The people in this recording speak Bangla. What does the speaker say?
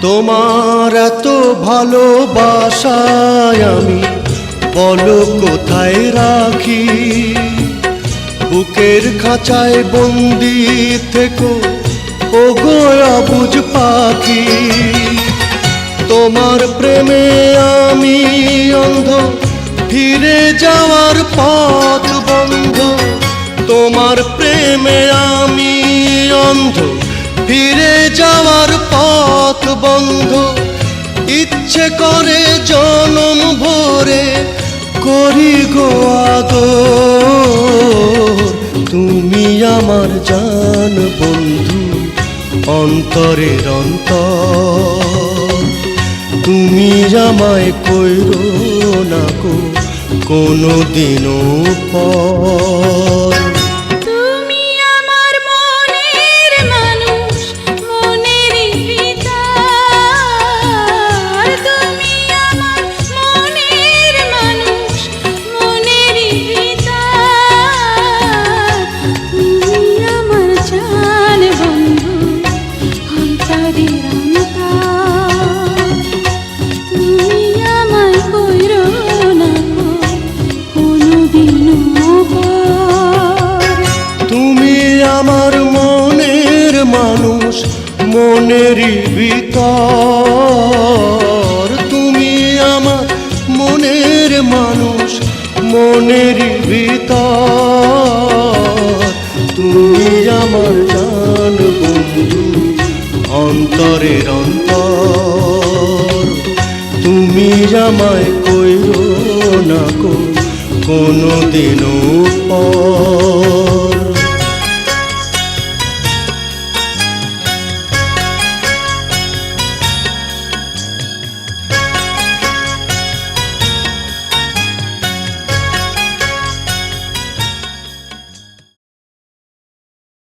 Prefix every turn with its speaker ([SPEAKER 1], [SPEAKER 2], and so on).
[SPEAKER 1] তোমার এত ভালোবাসায় আমি বলো কোথায় রাখি, বুকের খাঁচায় বন্দি থেকো ওগো অবুঝ পাখি। তোমার প্রেমে আমি অন্ধ, ফিরে যাওয়ার পথ বন্ধ। তোমার প্রেমে আমি অন্ধ, ফিরে যাওয়ার পথ বন্ধ। ইচ্ছে করে জনম ভরে করি গো আদর। তুমি আমার জান বন্ধু, অন্তরের অন্তর। তুমি আমায় কইরো না গো কোনো দিনও পর। আমার মনের মানুষ মনেরই ভিতর। তুমি আমার মনের মানুষ মনেরই ভিতর। তুমি আমার জান বন্ধু, অন্তরের অন্তর। তুমি আমায় কইরো না গো কোনো দিনও পর।